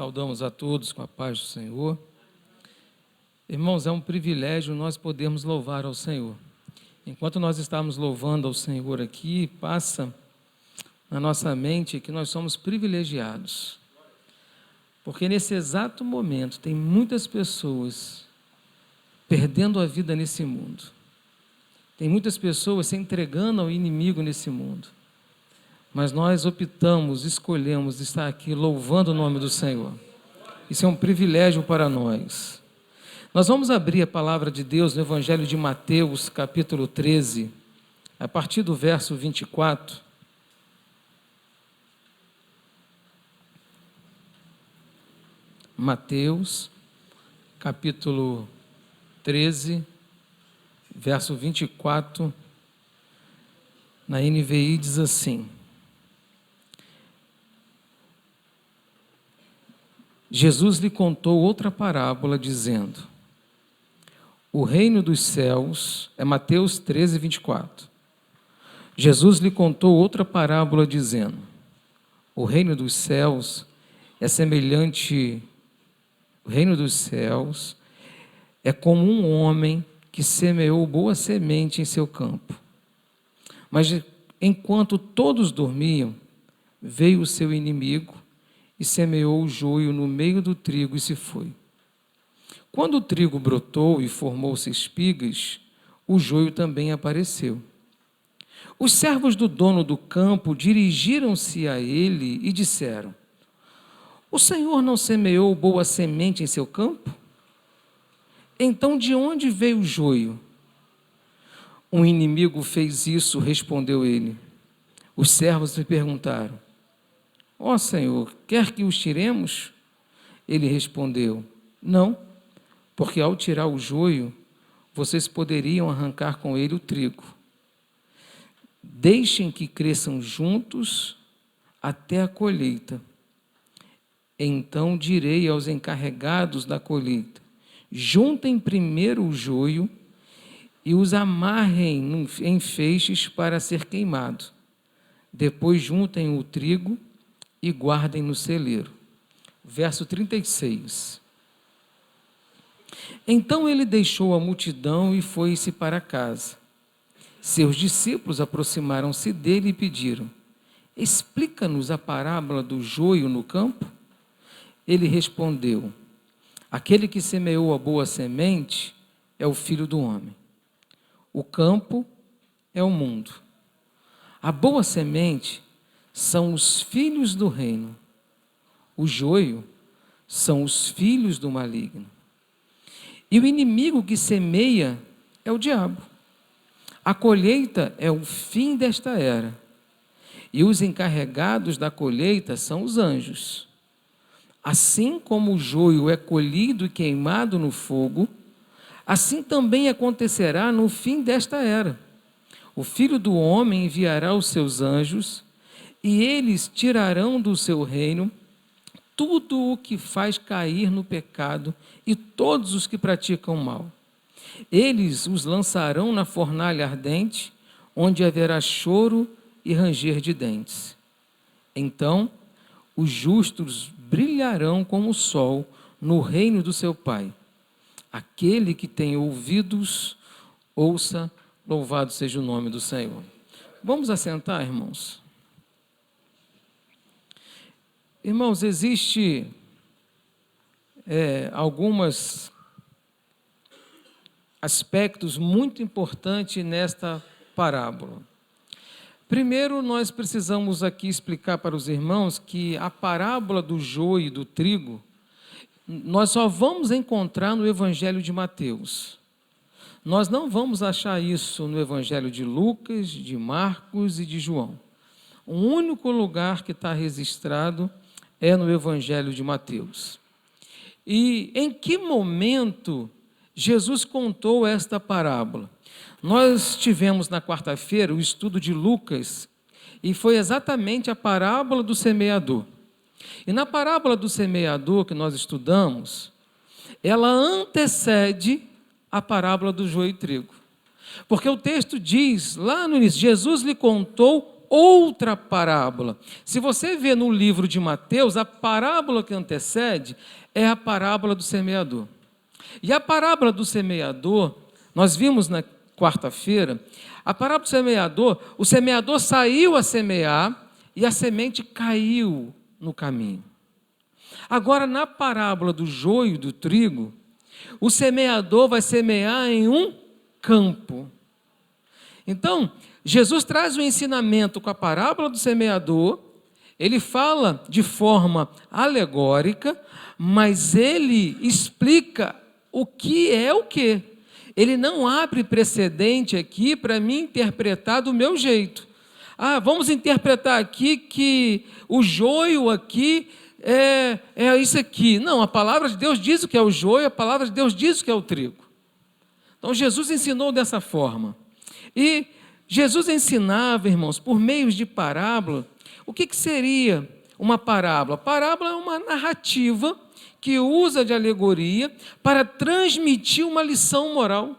Saudamos a todos com a paz do Senhor. Irmãos, é um privilégio nós podermos louvar ao Senhor. Enquanto nós estamos louvando ao Senhor aqui, passa na nossa mente que nós somos privilegiados. Porque nesse exato momento tem muitas pessoas perdendo a vida nesse mundo. Tem muitas pessoas se entregando ao inimigo nesse mundo. Mas nós optamos, escolhemos estar aqui louvando o nome do Senhor. Isso é um privilégio para nós. Nós vamos abrir a palavra de Deus no Evangelho de Mateus, capítulo 13, a partir do verso 24. Mateus, capítulo 13, verso 24, na NVI diz assim: Jesus lhe contou outra parábola, dizendo: o reino dos céus, é Mateus 13, 24. Jesus lhe contou outra parábola, dizendo: o reino dos céus é semelhante, o reino dos céus é como um homem que semeou boa semente em seu campo. Mas enquanto todos dormiam, veio o seu inimigo e semeou o joio no meio do trigo e se foi. Quando o trigo brotou e formou-se espigas, o joio também apareceu. Os servos do dono do campo dirigiram-se a ele e disseram: o Senhor não semeou boa semente em seu campo? Então de onde veio o joio? Um inimigo fez isso, respondeu ele. Os servos lhe perguntaram: ó Senhor, quer que os tiremos? Ele respondeu: não, porque ao tirar o joio, vocês poderiam arrancar com ele o trigo. Deixem que cresçam juntos até a colheita. Então direi aos encarregados da colheita: juntem primeiro o joio e os amarrem em feixes para ser queimado. Depois juntem o trigo e guardem no celeiro. Verso 36. Então ele deixou a multidão e foi-se para casa. Seus discípulos aproximaram-se dele e pediram: explica-nos a parábola do joio no campo. Ele respondeu: aquele que semeou a boa semente é o Filho do Homem. O campo é o mundo. A boa semente são os filhos do reino. O joio são os filhos do maligno. E o inimigo que semeia é o diabo. A colheita é o fim desta era. E os encarregados da colheita são os anjos. Assim como o joio é colhido e queimado no fogo, assim também acontecerá no fim desta era. O Filho do Homem enviará os seus anjos, e eles tirarão do seu reino tudo o que faz cair no pecado e todos os que praticam mal. Eles os lançarão na fornalha ardente, onde haverá choro e ranger de dentes. Então, os justos brilharão como o sol no reino do seu Pai. Aquele que tem ouvidos, ouça, louvado seja o nome do Senhor. Vamos assentar, irmãos? Irmãos, existe alguns aspectos muito importantes nesta parábola. Primeiro, nós precisamos aqui explicar para os irmãos que a parábola do joio e do trigo, nós só vamos encontrar no Evangelho de Mateus. Nós não vamos achar isso no Evangelho de Lucas, de Marcos e de João. O único lugar que está registrado é no Evangelho de Mateus. E em que momento Jesus contou esta parábola? Nós tivemos na quarta-feira o estudo de Lucas, e foi exatamente a parábola do semeador. E na parábola do semeador que nós estudamos, ela antecede a parábola do joio e trigo. Porque o texto diz, lá no início, Jesus lhe contou outra parábola. Se você vê no livro de Mateus, a parábola que antecede é a parábola do semeador. E a parábola do semeador, nós vimos na quarta-feira, a parábola do semeador, o semeador saiu a semear e a semente caiu no caminho. Agora, na parábola do joio e do trigo, o semeador vai semear em um campo. Então, Jesus traz o ensinamento com a parábola do semeador, ele fala de forma alegórica, mas ele explica o que é o quê. Ele não abre precedente aqui para mim interpretar do meu jeito. Vamos interpretar aqui que o joio aqui é isso aqui. Não, a palavra de Deus diz o que é o joio, a palavra de Deus diz o que é o trigo. Então, Jesus ensinou dessa forma. E Jesus ensinava, irmãos, por meio de parábola. O que seria uma parábola? Parábola é uma narrativa que usa de alegoria para transmitir uma lição moral.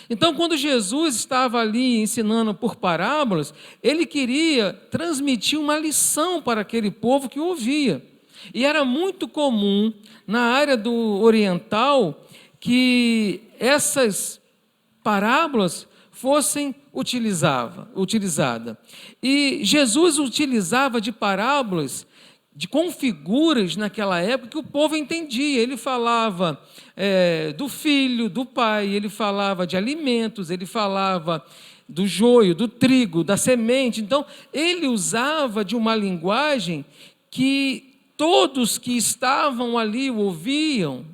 Então, quando Jesus estava ali ensinando por parábolas, ele queria transmitir uma lição para aquele povo que ouvia. E era muito comum, na área do oriental, que essas parábolas fossem utilizadas. E Jesus utilizava de parábolas, com figuras naquela época que o povo entendia. Ele falava do filho, do pai, ele falava de alimentos, ele falava do joio, do trigo, da semente. Então, ele usava de uma linguagem que todos que estavam ali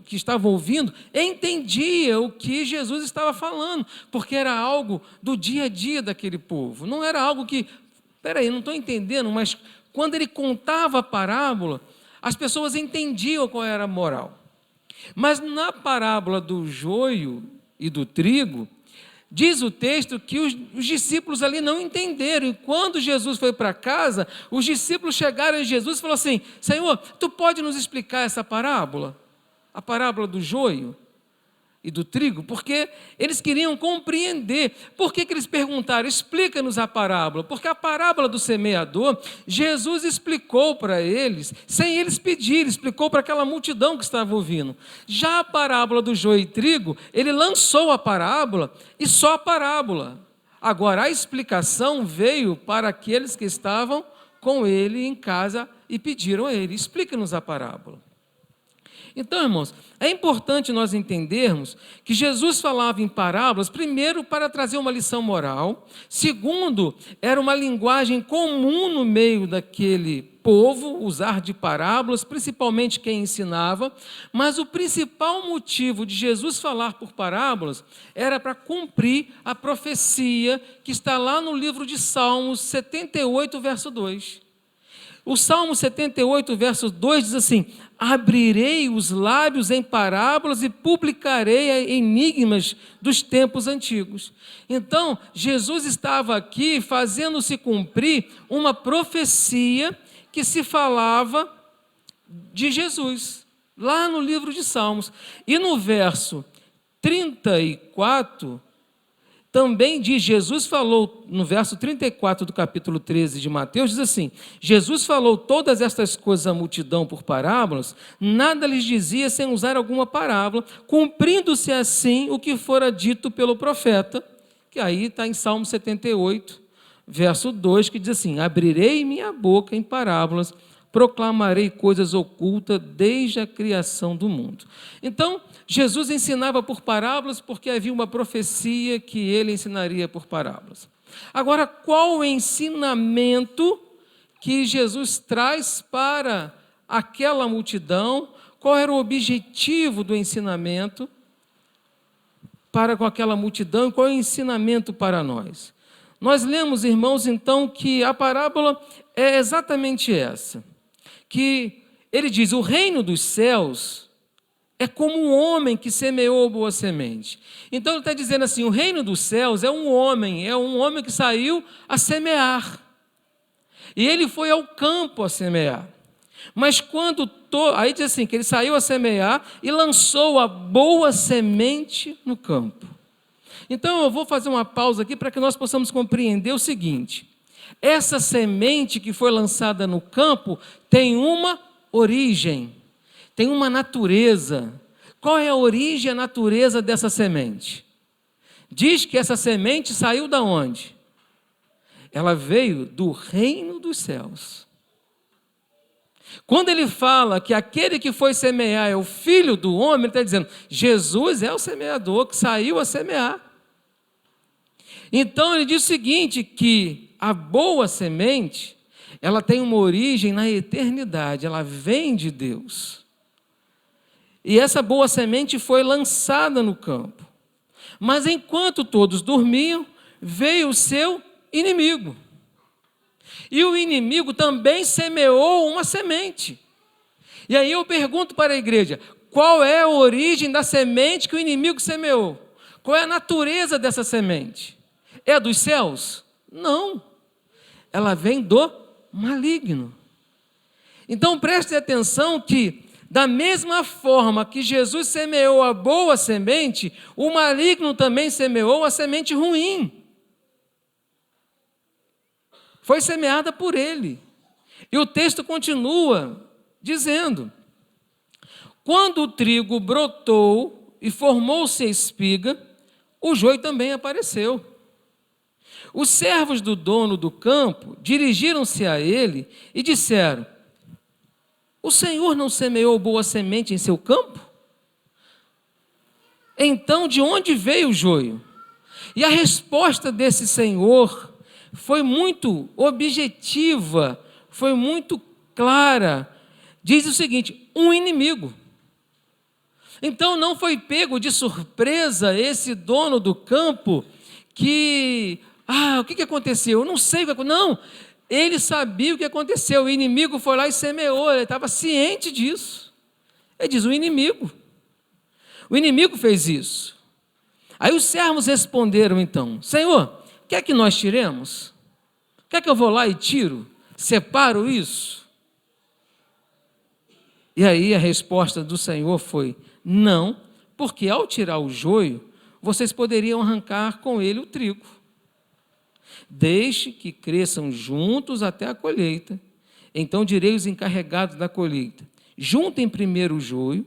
que estavam ouvindo, entendiam o que Jesus estava falando, porque era algo do dia a dia daquele povo. Não era algo que, não estou entendendo, mas quando ele contava a parábola, as pessoas entendiam qual era a moral. Mas na parábola do joio e do trigo, diz o texto que os discípulos ali não entenderam. E quando Jesus foi para casa, os discípulos chegaram a Jesus e falaram assim: Senhor, tu pode nos explicar essa parábola? A parábola do joio e do trigo? Porque eles queriam compreender. Por que eles perguntaram? Explica-nos a parábola. Porque a parábola do semeador, Jesus explicou para eles, sem eles pedirem, explicou para aquela multidão que estava ouvindo. Já a parábola do joio e trigo, ele lançou a parábola e só a parábola. Agora, a explicação veio para aqueles que estavam com ele em casa e pediram a ele: explica-nos a parábola. Então, irmãos, é importante nós entendermos que Jesus falava em parábolas, primeiro, para trazer uma lição moral, segundo, era uma linguagem comum no meio daquele povo, usar de parábolas, principalmente quem ensinava, mas o principal motivo de Jesus falar por parábolas era para cumprir a profecia que está lá no livro de Salmos 78, verso 2. O Salmo 78, verso 2 diz assim: abrirei os lábios em parábolas e publicarei enigmas dos tempos antigos. Então, Jesus estava aqui fazendo-se cumprir uma profecia que se falava de Jesus, lá no livro de Salmos. E no verso 34, também diz, Jesus falou, no verso 34 do capítulo 13 de Mateus, diz assim: Jesus falou todas estas coisas à multidão por parábolas, nada lhes dizia sem usar alguma parábola, cumprindo-se assim o que fora dito pelo profeta, que aí está em Salmo 78, verso 2, que diz assim: abrirei minha boca em parábolas, proclamarei coisas ocultas desde a criação do mundo. Então, Jesus ensinava por parábolas porque havia uma profecia que ele ensinaria por parábolas. Agora, qual o ensinamento que Jesus traz para aquela multidão? Qual era o objetivo do ensinamento para com aquela multidão? Qual é o ensinamento para nós? Nós lemos, irmãos, então, que a parábola é exatamente essa. Que ele diz: o reino dos céus é como um homem que semeou boa semente. Então ele está dizendo assim: o reino dos céus é um homem que saiu a semear. E ele foi ao campo a semear. Mas aí diz assim, que ele saiu a semear e lançou a boa semente no campo. Então eu vou fazer uma pausa aqui para que nós possamos compreender o seguinte: Essa semente que foi lançada no campo tem uma origem, tem uma natureza. Qual é a origem e a natureza dessa semente? Diz que essa semente saiu da onde? Ela veio do reino dos céus. Quando ele fala que aquele que foi semear é o Filho do Homem, ele está dizendo, Jesus é o semeador que saiu a semear. Então ele diz o seguinte, que a boa semente, ela tem uma origem na eternidade, ela vem de Deus. E essa boa semente foi lançada no campo. Mas enquanto todos dormiam, veio o seu inimigo. E o inimigo também semeou uma semente. E aí eu pergunto para a igreja, qual é a origem da semente que o inimigo semeou? Qual é a natureza dessa semente? É dos céus? Não. Ela vem do maligno. Então preste atenção que, da mesma forma que Jesus semeou a boa semente, o maligno também semeou a semente ruim. Foi semeada por ele. E o texto continua dizendo, quando o trigo brotou e formou-se a espiga, o joio também apareceu. Os servos do dono do campo dirigiram-se a ele e disseram, o Senhor não semeou boa semente em seu campo? Então, de onde veio o joio? E a resposta desse Senhor foi muito objetiva, foi muito clara. Diz o seguinte, um inimigo. Então não foi pego de surpresa esse dono do campo que, o que aconteceu? Eu não sei o que aconteceu. Não, ele sabia o que aconteceu, o inimigo foi lá e semeou, ele estava ciente disso. Ele diz, o inimigo fez isso. Aí os servos responderam então, Senhor, quer que nós tiremos? Quer que eu vou lá e tiro? Separo isso? E aí a resposta do Senhor foi, não, porque ao tirar o joio, vocês poderiam arrancar com ele o trigo. Deixe que cresçam juntos até a colheita. Então direi aos encarregados da colheita, juntem primeiro o joio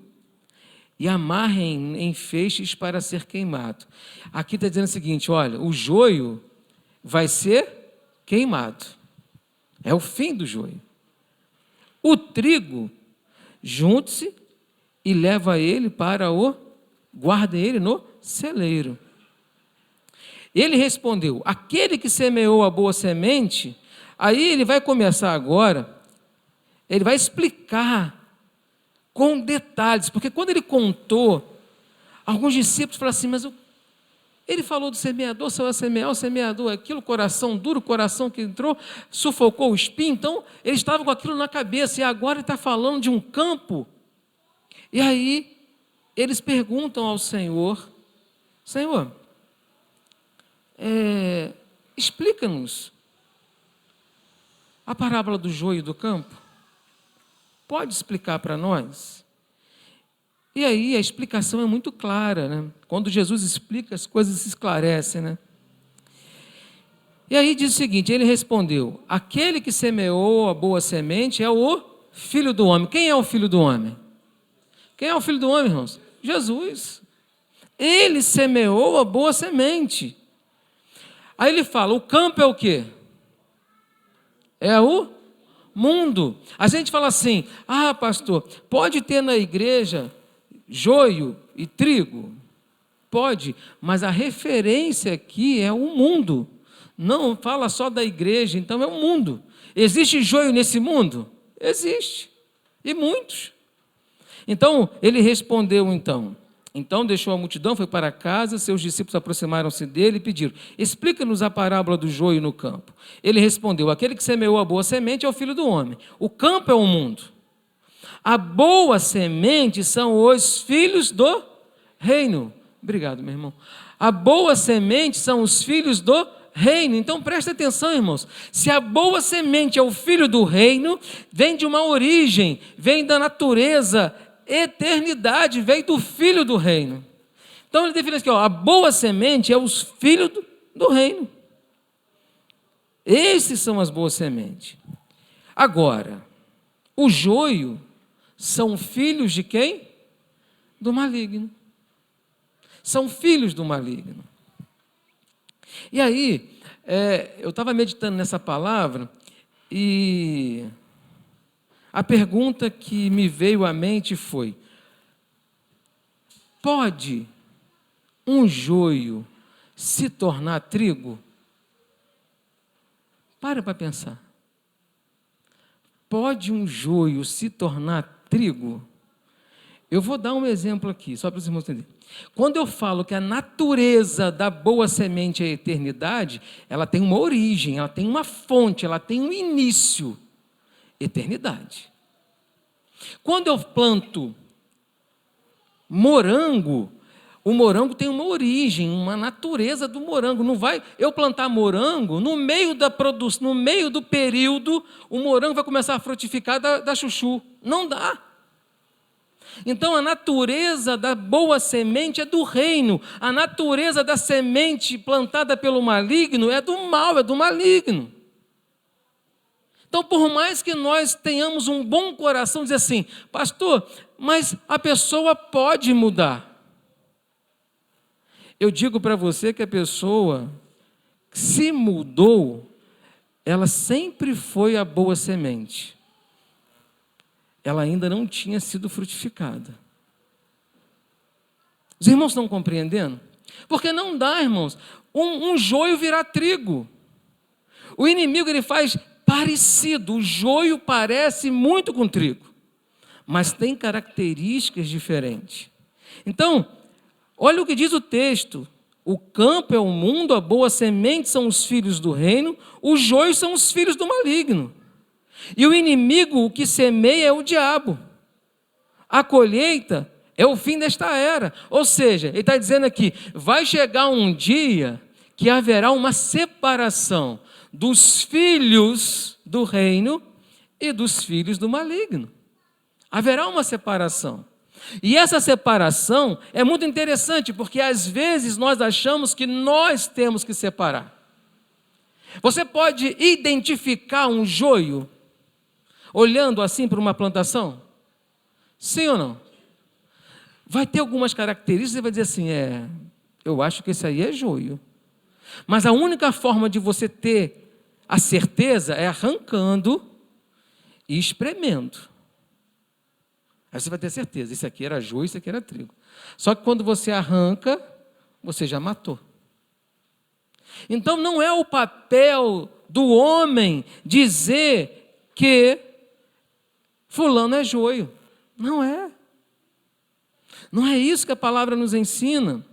e amarrem em feixes para ser queimado. Aqui está dizendo o seguinte, olha, o joio vai ser queimado. É o fim do joio. O trigo, junte-se e leva ele guarda ele no celeiro. Ele respondeu, aquele que semeou a boa semente, aí ele vai começar agora, ele vai explicar com detalhes, porque quando ele contou, alguns discípulos falaram assim, mas ele falou do semeador, saiu a semear, o semeador, aquilo, coração duro, coração que entrou, sufocou o espinho, então eles estavam com aquilo na cabeça, e agora ele está falando de um campo. E aí eles perguntam ao Senhor, Senhor, explica-nos a parábola do joio e do campo. Pode explicar para nós? E aí a explicação é muito clara, né? Quando Jesus explica, as coisas se esclarecem, né? E aí diz o seguinte, ele respondeu, aquele que semeou a boa semente é o Filho do Homem. Quem é o Filho do Homem? Quem é o Filho do Homem, irmãos? Jesus. Ele semeou a boa semente. Aí ele fala, o campo é o quê? É o mundo. A gente fala assim, pastor, pode ter na igreja joio e trigo? Pode, mas a referência aqui é o mundo. Não fala só da igreja, então é o mundo. Existe joio nesse mundo? Existe. E muitos. Então, ele respondeu Então deixou a multidão, foi para casa, seus discípulos aproximaram-se dele e pediram, explica-nos a parábola do joio no campo. Ele respondeu, aquele que semeou a boa semente é o Filho do Homem. O campo é o mundo. A boa semente são os filhos do reino. Obrigado, meu irmão. A boa semente são os filhos do reino. Então presta atenção, irmãos. Se a boa semente é o filho do reino, vem de uma origem, vem da natureza, eternidade, veio do filho do reino. Então ele define aqui, a boa semente é os filhos do reino. Esses são as boas sementes. Agora, o joio são filhos de quem? Do maligno. São filhos do maligno. E aí, eu estava meditando nessa palavra e a pergunta que me veio à mente foi: pode um joio se tornar trigo? Para pensar. Pode um joio se tornar trigo? Eu vou dar um exemplo aqui, só para os irmãos entenderem. Quando eu falo que a natureza da boa semente é a eternidade, ela tem uma origem, ela tem uma fonte, ela tem um início. Eternidade. Quando eu planto morango, o morango tem uma origem, uma natureza do morango. Não vai eu plantar morango, no meio da produção, no meio do período, o morango vai começar a frutificar da chuchu. Não dá. Então, a natureza da boa semente é do reino. A natureza da semente plantada pelo maligno é do mal, é do maligno. Então, por mais que nós tenhamos um bom coração, dizer assim: pastor, mas a pessoa pode mudar. Eu digo para você que a pessoa que se mudou, ela sempre foi a boa semente. Ela ainda não tinha sido frutificada. Os irmãos estão compreendendo? Porque não dá, irmãos, um joio virar trigo. O inimigo ele faz parecido, o joio parece muito com trigo, mas tem características diferentes. Então, olha o que diz o texto: o campo é o mundo, a boa semente são os filhos do reino, os joios são os filhos do maligno. E o inimigo, o que semeia, é o diabo. A colheita é o fim desta era. Ou seja, ele está dizendo aqui, vai chegar um dia que haverá uma separação dos filhos do reino e dos filhos do maligno. Haverá uma separação. E essa separação é muito interessante, porque às vezes nós achamos que nós temos que separar. Você pode identificar um joio olhando assim para uma plantação? Sim ou não? Vai ter algumas características, você vai dizer assim, eu acho que esse aí é joio. Mas a única forma de você ter a certeza é arrancando e espremendo. Aí você vai ter certeza, isso aqui era joio, isso aqui era trigo. Só que quando você arranca, você já matou. Então não é o papel do homem dizer que fulano é joio. Não é. Não é isso que a palavra nos ensina.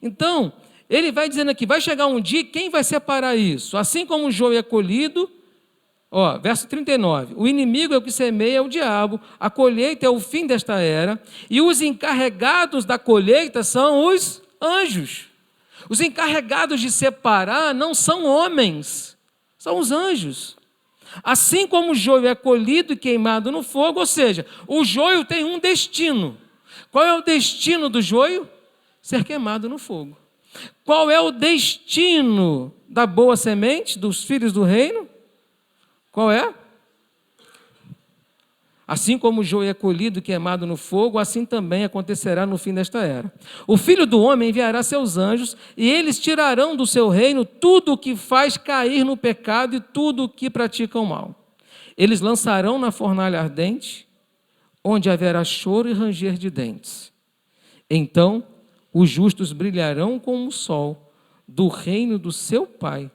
Então, ele vai dizendo aqui, vai chegar um dia, quem vai separar isso? Assim como o joio é colhido, verso 39, o inimigo é o que semeia, é o diabo, a colheita é o fim desta era, e os encarregados da colheita são os anjos. Os encarregados de separar não são homens, são os anjos. Assim como o joio é colhido e queimado no fogo, ou seja, o joio tem um destino. Qual é o destino do joio? Ser queimado no fogo. Qual é o destino da boa semente, dos filhos do reino? Qual é? Assim como o joio é colhido e queimado no fogo, assim também acontecerá no fim desta era. O Filho do Homem enviará seus anjos, e eles tirarão do seu reino tudo o que faz cair no pecado e tudo o que pratica o mal. Eles lançarão na fornalha ardente, onde haverá choro e ranger de dentes. Então, os justos brilharão como o sol do reino do seu Pai.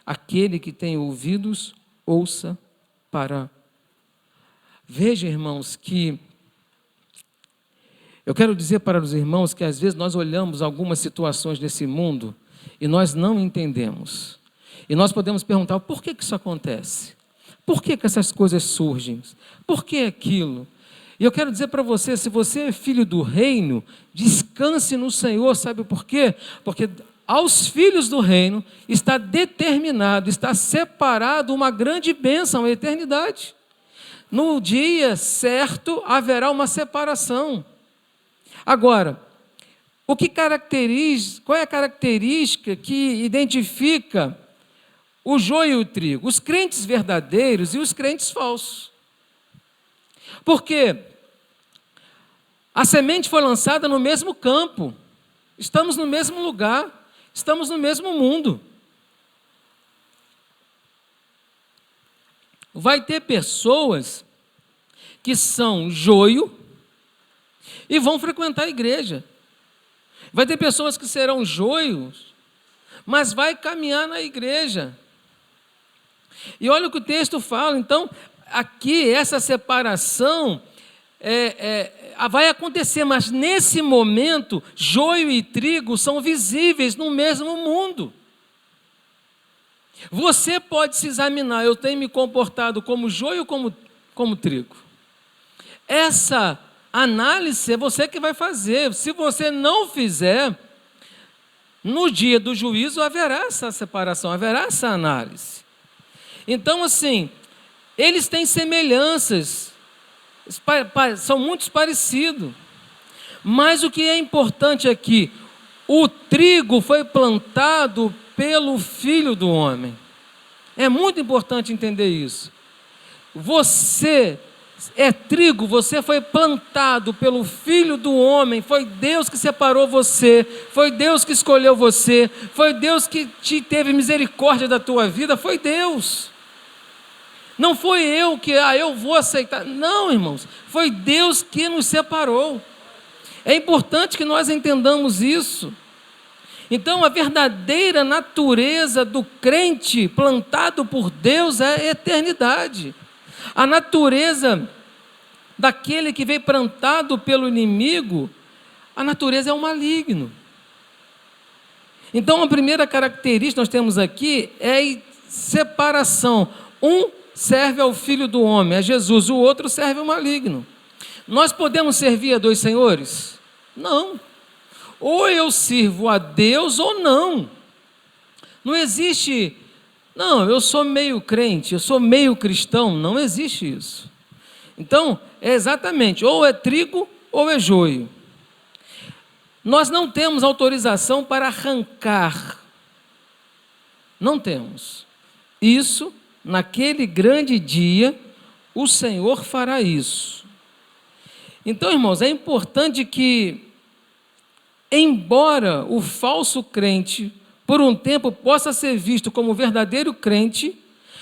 Aquele que tem ouvidos, ouça para... Veja, irmãos, que eu quero dizer para os irmãos que às vezes nós olhamos algumas situações desse mundo e nós não entendemos. E nós podemos perguntar, por que isso acontece? Por que essas coisas surgem? Por que aquilo? E eu quero dizer para você, se você é filho do reino, descanse no Senhor, sabe por quê? Porque aos filhos do reino está determinado, está separado uma grande bênção, a eternidade. No dia certo haverá uma separação. Agora, qual é a característica que identifica o joio e o trigo, os crentes verdadeiros e os crentes falsos. Porque a semente foi lançada no mesmo campo, estamos no mesmo lugar, estamos no mesmo mundo. Vai ter pessoas que são joio e vão frequentar a igreja. Vai ter pessoas que serão joios, mas vai caminhar na igreja. E olha o que o texto fala. Então, aqui essa separação vai acontecer, mas nesse momento, joio e trigo são visíveis no mesmo mundo. Você pode se examinar: eu tenho me comportado como joio ou como trigo? Essa análise é você que vai fazer. Se você não fizer, no dia do juízo haverá essa separação, haverá essa análise. Então, assim, eles têm semelhanças, são muito parecidos. Mas o que é importante aqui, o trigo foi plantado pelo Filho do Homem. É muito importante entender isso. Você é trigo, você foi plantado pelo Filho do Homem, foi Deus que separou você, foi Deus que escolheu você, foi Deus que te teve misericórdia da tua vida, foi Deus. Não foi eu que, eu vou aceitar. Não, irmãos, foi Deus que nos separou. É importante que nós entendamos isso. Então, a verdadeira natureza do crente plantado por Deus é a eternidade. A natureza daquele que veio plantado pelo inimigo, a natureza é o maligno. Então, a primeira característica que nós temos aqui é a separação. Um serve ao Filho do Homem, a Jesus, o outro serve ao maligno. Nós podemos servir a dois senhores? Não. Ou eu sirvo a Deus ou não. Não existe, não, eu sou meio crente, eu sou meio cristão. Não existe isso. Então, é exatamente, ou é trigo ou é joio. Nós não temos autorização para arrancar. Não temos. Isso, naquele grande dia, o Senhor fará isso. Então, irmãos, é importante que, embora o falso crente, por um tempo, possa ser visto como verdadeiro crente,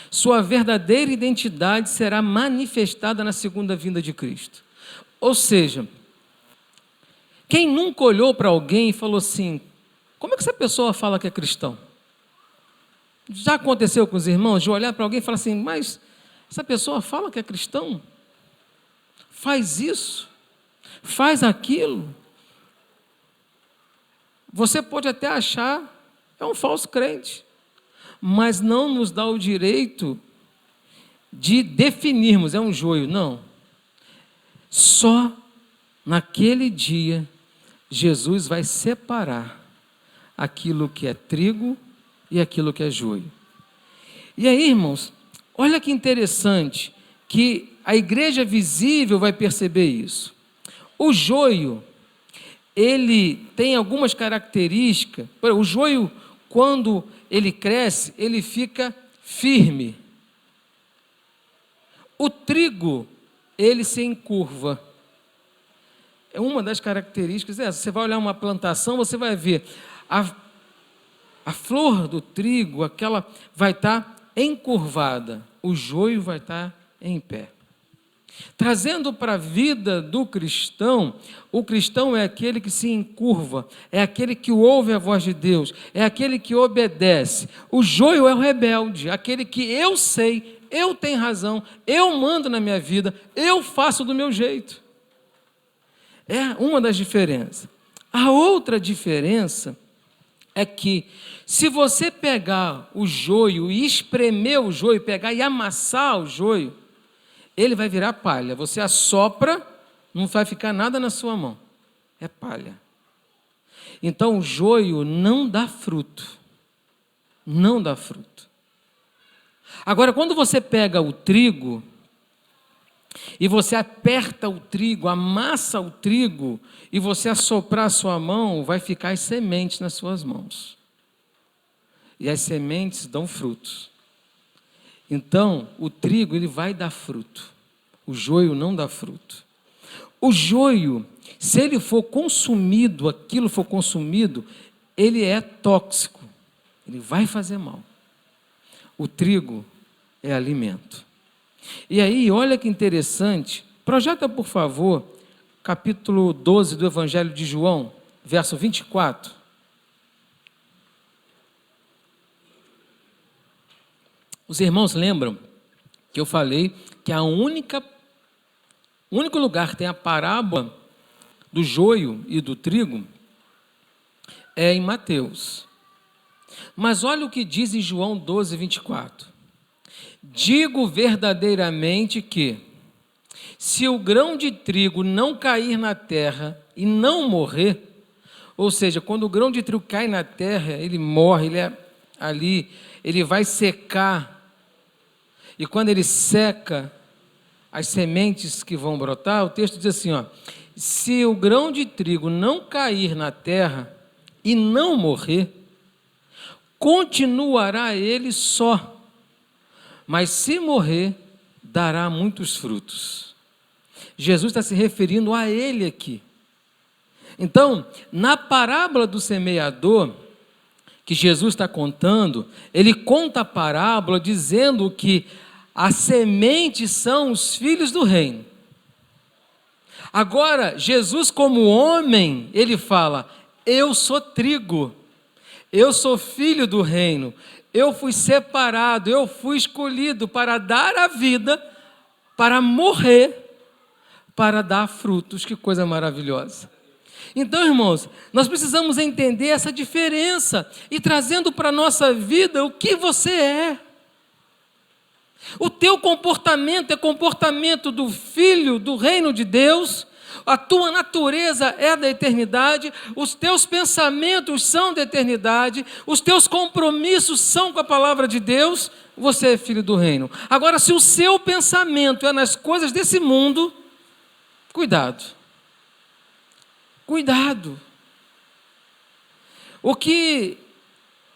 sua verdadeira identidade será manifestada na segunda vinda de Cristo. Ou seja, quem nunca olhou para alguém e falou assim: como é que essa pessoa fala que é cristão? Já aconteceu com os irmãos de olhar para alguém e falar assim: mas essa pessoa fala que é cristão? Faz isso, faz aquilo. Você pode até achar é um falso crente, mas não nos dá o direito de definirmos, é um joio, não. Só naquele dia, Jesus vai separar aquilo que é trigo e aquilo que é joio. E aí, irmãos, olha que interessante, que a igreja visível vai perceber isso. O joio, ele tem algumas características. O joio, quando ele cresce, ele fica firme. O trigo, ele se encurva. É uma das características. Você vai olhar uma plantação, você vai ver a flor do trigo, aquela vai estar encurvada. O joio vai estar em pé. Trazendo para a vida do cristão, o cristão é aquele que se encurva, é aquele que ouve a voz de Deus, é aquele que obedece. O joio é o rebelde, aquele que eu sei, eu tenho razão, eu mando na minha vida, eu faço do meu jeito. É uma das diferenças. A outra diferença é que, se você pegar o joio e espremer o joio, pegar e amassar o joio, ele vai virar palha. Você assopra, não vai ficar nada na sua mão. É palha. Então, o joio não dá fruto. Não dá fruto. Agora, quando você pega o trigo e você aperta o trigo, amassa o trigo, e você assoprar a sua mão, vai ficar as sementes nas suas mãos. E as sementes dão frutos. Então, o trigo ele vai dar fruto. O joio não dá fruto. O joio, se ele for consumido, aquilo for consumido, ele é tóxico. Ele vai fazer mal. O trigo é alimento. E aí, olha que interessante. Projeta, por favor, capítulo 12 do Evangelho de João, verso 24. Os irmãos lembram que eu falei que o único lugar que tem a parábola do joio e do trigo é em Mateus. Mas olha o que diz em João 12, 24. Digo verdadeiramente que, se o grão de trigo não cair na terra e não morrer, ou seja, quando o grão de trigo cai na terra, ele morre, ele vai secar. E quando ele seca, as sementes que vão brotar, o texto diz assim, se o grão de trigo não cair na terra e não morrer, continuará ele só, mas se morrer, dará muitos frutos. Jesus está se referindo a ele aqui. Então, na parábola do semeador, que Jesus está contando, ele conta a parábola dizendo que a semente são os filhos do reino. Agora, Jesus como homem, ele fala, eu sou trigo, eu sou filho do reino, eu fui separado, eu fui escolhido para dar a vida, para morrer, para dar frutos. Que coisa maravilhosa. Então, irmãos, nós precisamos entender essa diferença e trazendo para a nossa vida o que você é. O teu comportamento é comportamento do filho do reino de Deus, a tua natureza é da eternidade, os teus pensamentos são da eternidade, os teus compromissos são com a palavra de Deus, você é filho do reino. Agora, se o seu pensamento é nas coisas desse mundo, cuidado. Cuidado. O que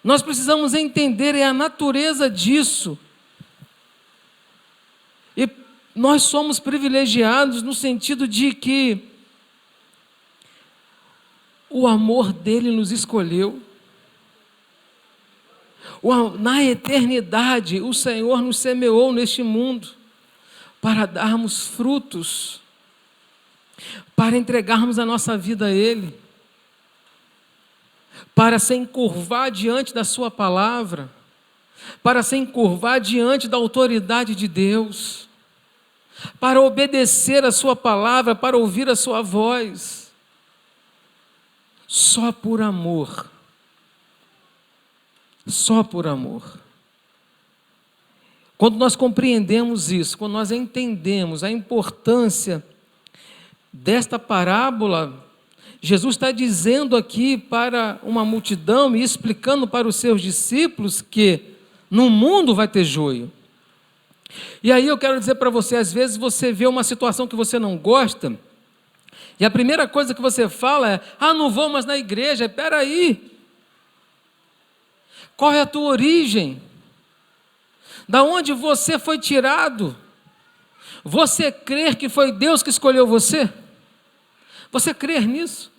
nós precisamos entender é a natureza disso. E nós somos privilegiados no sentido de que o amor dele nos escolheu. Na eternidade, o Senhor nos semeou neste mundo para darmos frutos, para entregarmos a nossa vida a Ele, para se encurvar diante da Sua palavra, para se encurvar diante da autoridade de Deus, para obedecer a Sua palavra, para ouvir a Sua voz, só por amor. Só por amor. Quando nós compreendemos isso, quando nós entendemos a importância desta parábola, Jesus está dizendo aqui para uma multidão e explicando para os seus discípulos que no mundo vai ter joio. E aí eu quero dizer para você, às vezes você vê uma situação que você não gosta, e a primeira coisa que você fala é, não vou mais na igreja. Espera aí. Qual é a tua origem? Da onde você foi tirado? Você crer que foi Deus que escolheu você? Você crer nisso?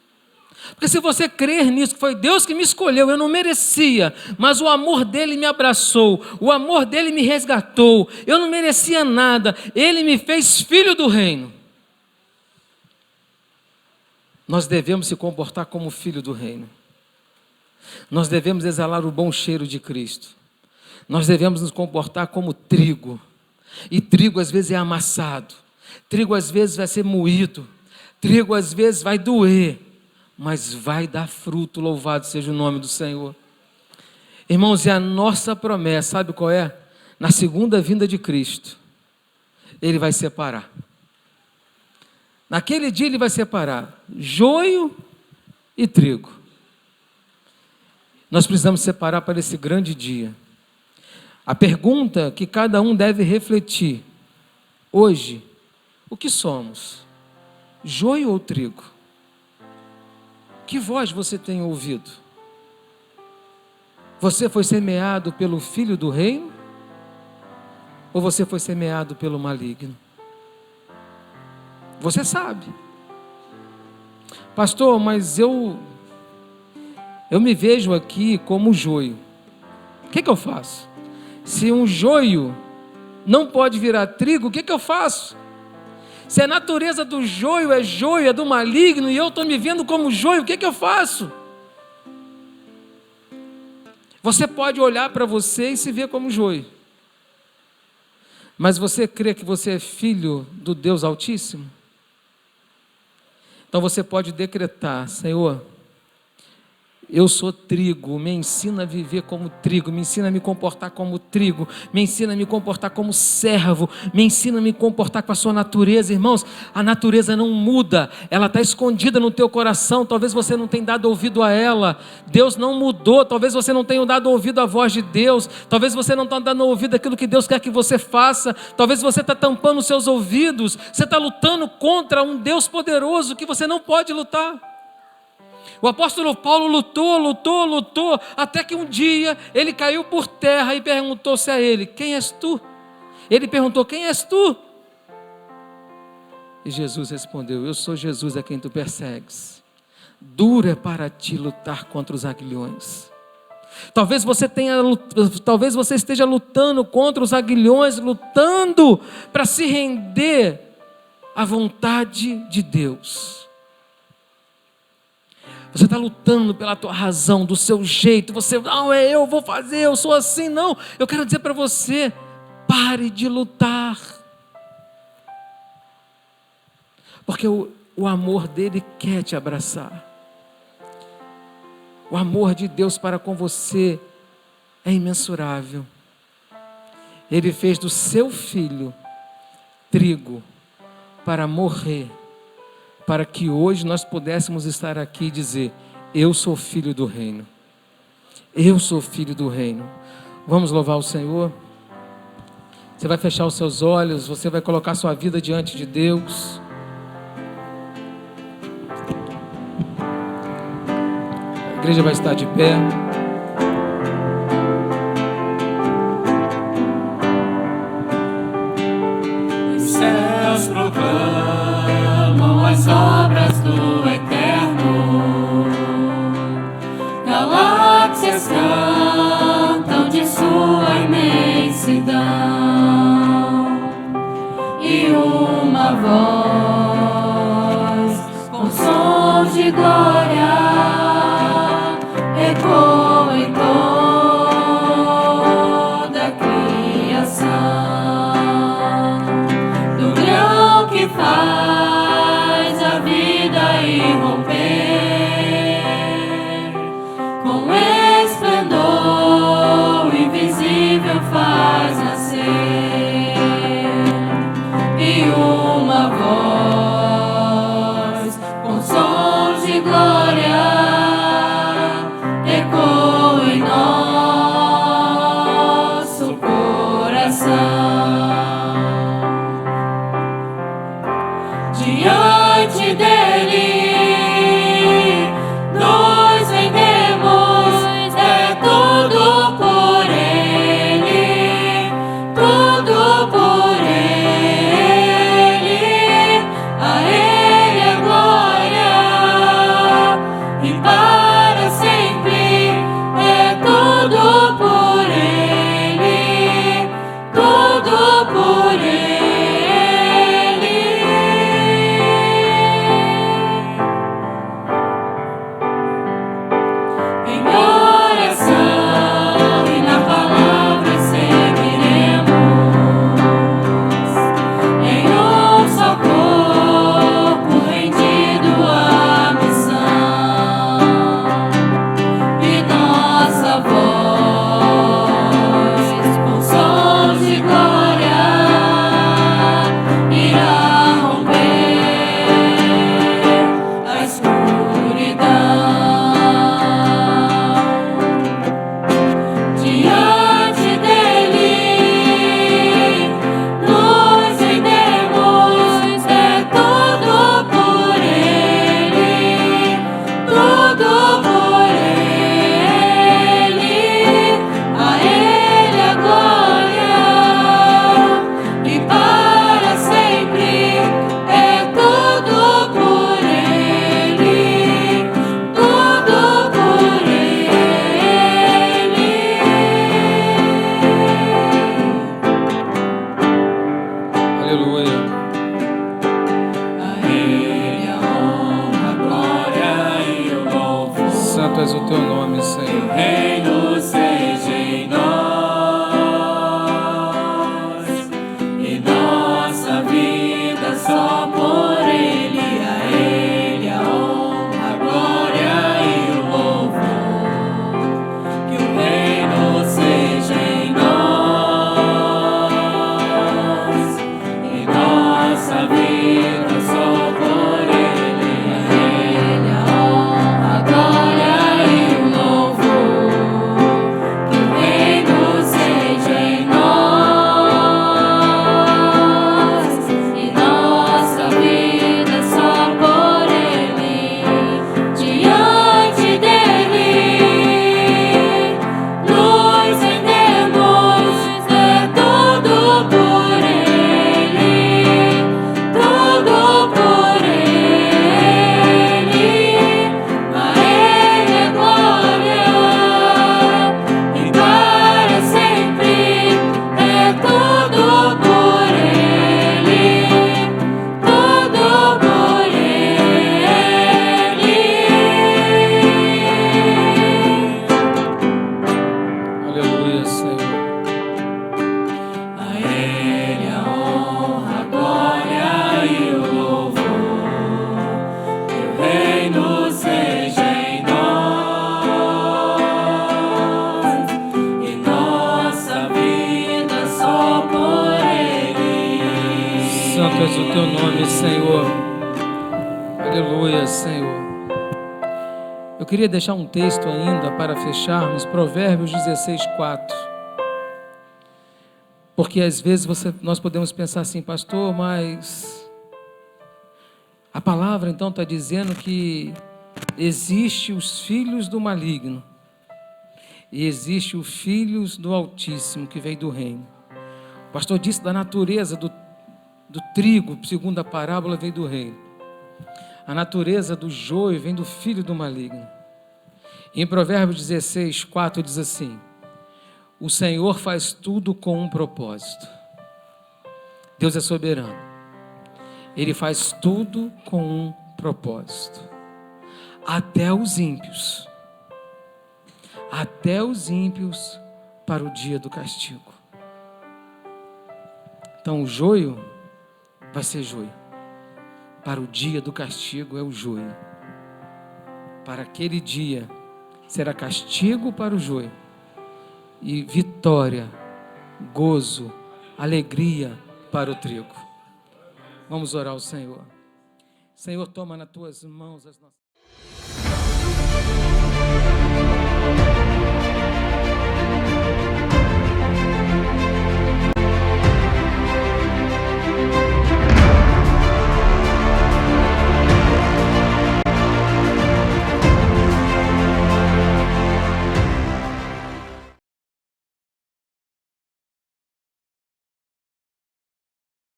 Porque se você crer nisso, que foi Deus que me escolheu, eu não merecia, mas o amor dele me abraçou, o amor dele me resgatou, eu não merecia nada, ele me fez filho do reino. Nós devemos se comportar como filho do reino. Nós devemos exalar o bom cheiro de Cristo. Nós devemos nos comportar como trigo. E trigo às vezes é amassado. Trigo às vezes vai ser moído. Trigo às vezes vai doer. Mas vai dar fruto, louvado seja o nome do Senhor. Irmãos, e a nossa promessa, sabe qual é? Na segunda vinda de Cristo, Ele vai separar. Naquele dia Ele vai separar joio e trigo. Nós precisamos separar para esse grande dia. A pergunta que cada um deve refletir hoje: o que somos? Joio ou trigo? Que voz você tem ouvido? Você foi semeado pelo Filho do Reino? ou você foi semeado pelo maligno? Você sabe. Pastor, mas eu me vejo aqui como joio. O que eu faço? Se um joio não pode virar trigo, o que eu faço? Se a natureza do joio, é do maligno, e eu estou me vendo como joio, o que eu faço? Você pode olhar para você e se ver como joio. Mas você crê que você é filho do Deus Altíssimo? Então você pode decretar: Senhor, eu sou trigo, me ensina a viver como trigo, me ensina a me comportar como trigo, me ensina a me comportar como servo, me ensina a me comportar com a sua natureza. Irmãos, a natureza não muda, ela está escondida no teu coração, talvez você não tenha dado ouvido a ela. Deus não mudou, talvez você não tenha dado ouvido à voz de Deus, talvez você não está dando ouvido àquilo que Deus quer que você faça, talvez você está tampando os seus ouvidos, você está lutando contra um Deus poderoso que você não pode lutar. O apóstolo Paulo lutou, até que um dia ele caiu por terra e perguntou-se a ele: quem és tu? Ele perguntou: quem és tu? E Jesus respondeu: eu sou Jesus a quem tu persegues. Duro é para ti lutar contra os aguilhões. Talvez você esteja lutando contra os aguilhões, lutando para se render à vontade de Deus. Você está lutando pela tua razão, do seu jeito. Você, não, eu vou fazer, eu sou assim. Não, eu quero dizer para você: pare de lutar. Porque o amor dele quer te abraçar. O amor de Deus para com você é imensurável. Ele fez do seu filho trigo para morrer, para que hoje nós pudéssemos estar aqui e dizer: eu sou filho do reino. Eu sou filho do reino. Vamos louvar o Senhor? Você vai fechar os seus olhos, você vai colocar sua vida diante de Deus. A igreja vai estar de pé. Os céus proclamam as obras do Eterno, galáxias cantam de sua imensidão, e uma voz com sons de glória ecoa glorificamos o teu nome, Senhor. Aleluia, Senhor. Eu queria deixar um texto ainda para fecharmos, Provérbios 16:4. Porque às vezes nós podemos pensar assim, pastor, mas a palavra então está dizendo que existe os filhos do maligno e existe os filhos do Altíssimo que veio do reino. O pastor disse da natureza do trigo, segundo a parábola, veio do reino. A natureza do joio vem do filho do maligno. Em Provérbios 16:4 diz assim: o Senhor faz tudo com um propósito. Deus é soberano. Ele faz tudo com um propósito. Até os ímpios. Até os ímpios para o dia do castigo. Então o joio vai ser joio. Para o dia do castigo é o joio. Para aquele dia será castigo para o joio. E vitória, gozo, alegria para o trigo. Vamos orar ao Senhor. Senhor, toma nas tuas mãos as nossas...